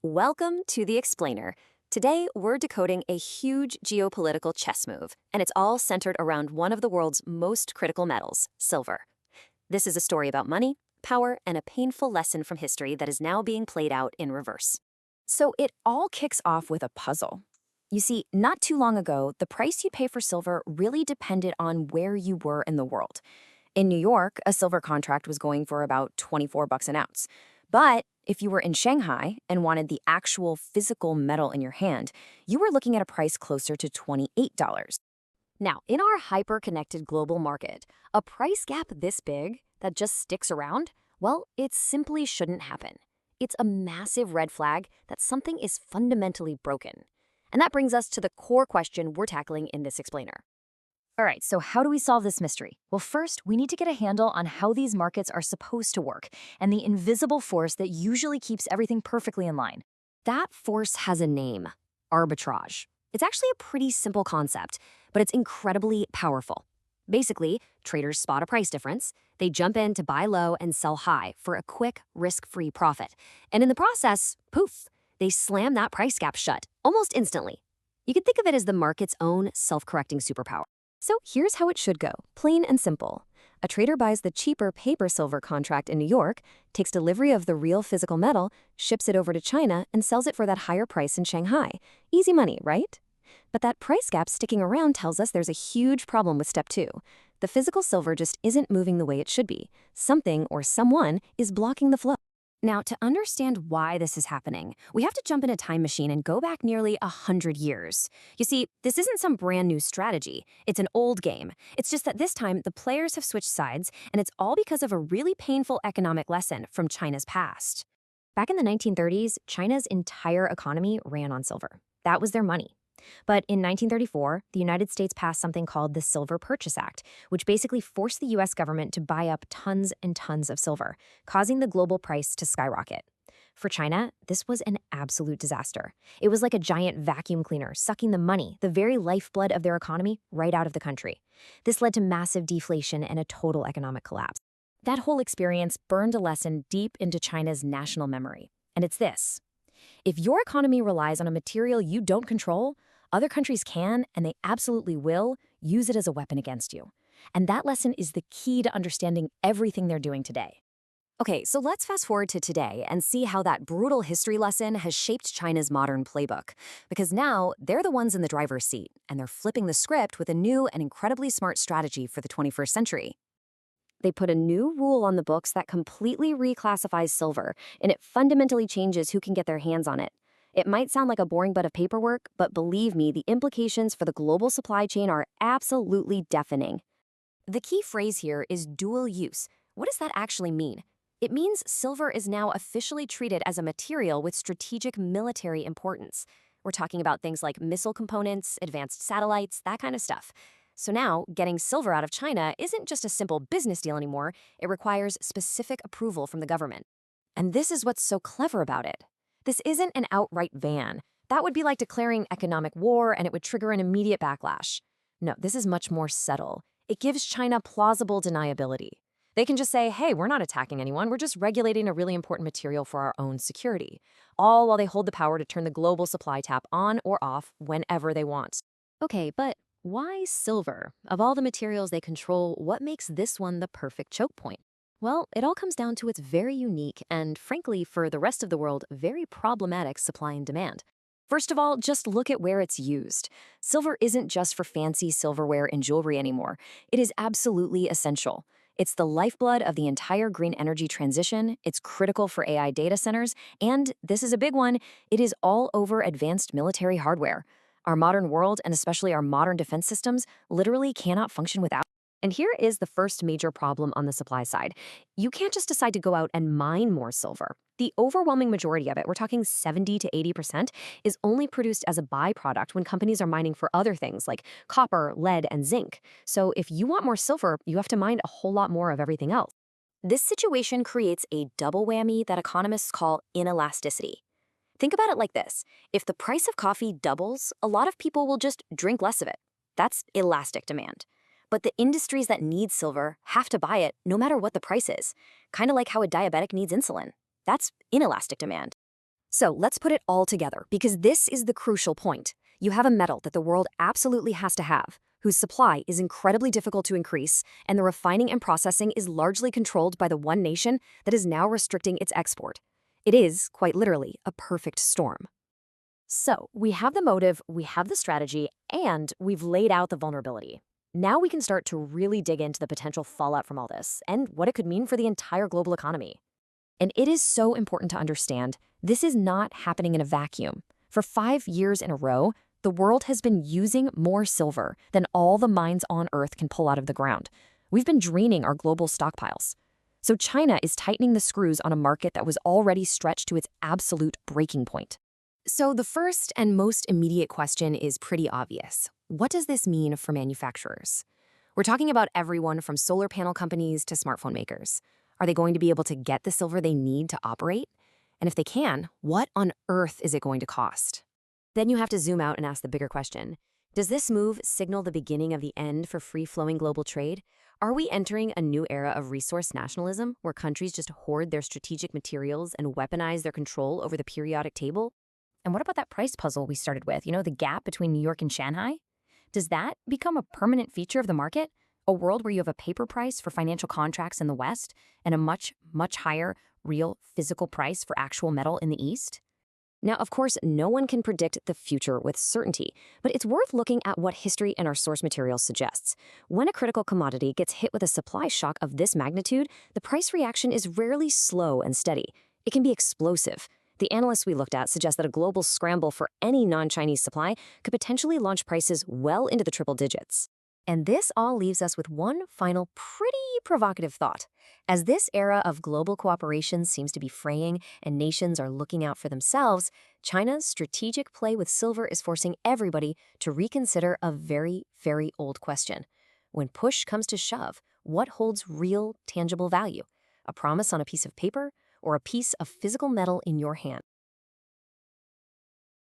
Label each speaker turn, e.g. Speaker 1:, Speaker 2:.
Speaker 1: Welcome to The Explainer. Today, we're decoding a huge geopolitical chess move, and it's all centered around one of the world's most critical metals, silver. This is a story about money, power, and a painful lesson from history that is now being played out in reverse.
Speaker 2: So it all kicks off with a puzzle. You see, not too long ago, the price you'd pay for silver really depended on where you were in the world. In New York, a silver contract was going for about 24 bucks an ounce. But if you were in Shanghai and wanted the actual physical metal in your hand, you were looking at a price closer to $28.
Speaker 1: Now, in our hyper-connected global market, a price gap this big that just sticks around, well, it simply shouldn't happen. It's a massive red flag that something is fundamentally broken. And that brings us to the core question we're tackling in this explainer.
Speaker 2: All right, so how do we solve this mystery? Well, first, we need to get a handle on how these markets are supposed to work and the invisible force that usually keeps everything perfectly in line.
Speaker 1: That force has a name: arbitrage. It's actually a pretty simple concept, but it's incredibly powerful. Basically, traders spot a price difference, they jump in to buy low and sell high for a quick, risk-free profit. And in the process, poof, they slam that price gap shut almost instantly. You can think of it as the market's own self-correcting superpower. So here's how it should go, plain and simple. A trader buys the cheaper paper silver contract in New York, takes delivery of the real physical metal, ships it over to China, and sells it for that higher price in Shanghai. Easy money, right? But that price gap sticking around tells us there's a huge problem with step 2. The physical silver just isn't moving the way it should be. Something or someone is blocking the flow. Now, to understand why this is happening, we have to jump in a time machine and go back nearly 100 years. You see, this isn't some brand new strategy. It's an old game. It's just that this time, the players have switched sides, and it's all because of a really painful economic lesson from China's past. Back in the 1930s, China's entire economy ran on silver. That was their money. But in 1934, the United States passed something called the Silver Purchase Act, which basically forced the U.S. government to buy up tons and tons of silver, causing the global price to skyrocket. For China, this was an absolute disaster. It was like a giant vacuum cleaner, sucking the money, the very lifeblood of their economy, right out of the country. This led to massive deflation and a total economic collapse. That whole experience burned a lesson deep into China's national memory. And it's this: if your economy relies on a material you don't control, other countries can, and they absolutely will, use it as a weapon against you. And that lesson is the key to understanding everything they're doing today. Okay, so let's fast forward to today and see how that brutal history lesson has shaped China's modern playbook. Because now, they're the ones in the driver's seat, and they're flipping the script with a new and incredibly smart strategy for the 21st century. They put a new rule on the books that completely reclassifies silver, and it fundamentally changes who can get their hands on it. It might sound like a boring bit of paperwork, but believe me, the implications for the global supply chain are absolutely deafening. The key phrase here is dual use. What does that actually mean? It means silver is now officially treated as a material with strategic military importance. We're talking about things like missile components, advanced satellites, that kind of stuff. So now, getting silver out of China isn't just a simple business deal anymore. It requires specific approval from the government. And this is what's so clever about it. This isn't an outright ban. That would be like declaring economic war, and it would trigger an immediate backlash. No, this is much more subtle. It gives China plausible deniability. They can just say, hey, we're not attacking anyone, we're just regulating a really important material for our own security, all while they hold the power to turn the global supply tap on or off whenever they want. Okay, but why silver? Of all the materials they control, what makes this one the perfect choke point? Well, it all comes down to its very unique and, frankly, for the rest of the world, very problematic supply and demand. First of all, just look at where it's used. Silver isn't just for fancy silverware and jewelry anymore. It is absolutely essential. It's the lifeblood of the entire green energy transition, it's critical for AI data centers, and, this is a big one, it is all over advanced military hardware. Our modern world, and especially our modern defense systems, literally cannot function without. And here is the first major problem on the supply side. You can't just decide to go out and mine more silver. The overwhelming majority of it, we're talking 70 to 80%, is only produced as a byproduct when companies are mining for other things like copper, lead, and zinc. So if you want more silver, you have to mine a whole lot more of everything else. This situation creates a double whammy that economists call inelasticity. Think about it like this. If the price of coffee doubles, a lot of people will just drink less of it. That's elastic demand. But the industries that need silver have to buy it no matter what the price is, kind of like how a diabetic needs insulin. That's inelastic demand. So let's put it all together, because this is the crucial point. You have a metal that the world absolutely has to have, whose supply is incredibly difficult to increase, and the refining and processing is largely controlled by the one nation that is now restricting its export. It is, quite literally, a perfect storm.
Speaker 2: So, we have the motive, we have the strategy, and we've laid out the vulnerability. Now we can start to really dig into the potential fallout from all this and what it could mean for the entire global economy. And it is so important to understand this is not happening in a vacuum. For 5 years in a row, the world has been using more silver than all the mines on Earth can pull out of the ground. We've been draining our global stockpiles. So China is tightening the screws on a market that was already stretched to its absolute breaking point.
Speaker 1: So the first and most immediate question is pretty obvious. What does this mean for manufacturers? We're talking about everyone from solar panel companies to smartphone makers. Are they going to be able to get the silver they need to operate? And if they can, what on earth is it going to cost? Then you have to zoom out and ask the bigger question. Does this move signal the beginning of the end for free-flowing global trade? Are we entering a new era of resource nationalism, where countries just hoard their strategic materials and weaponize their control over the periodic table?
Speaker 2: And what about that price puzzle we started with, the gap between New York and Shanghai? Does that become a permanent feature of the market? A world where you have a paper price for financial contracts in the West and a much, much higher real physical price for actual metal in the East?
Speaker 1: Now, of course, no one can predict the future with certainty, but it's worth looking at what history and our source materials suggests. When a critical commodity gets hit with a supply shock of this magnitude, the price reaction is rarely slow and steady. It can be explosive. The analysts we looked at suggest that a global scramble for any non-Chinese supply could potentially launch prices well into the triple digits. And this all leaves us with one final pretty provocative thought. As this era of global cooperation seems to be fraying and nations are looking out for themselves, China's strategic play with silver is forcing everybody to reconsider a very, very old question. When push comes to shove, what holds real, tangible value? A promise on a piece of paper or a piece of physical metal in your hand?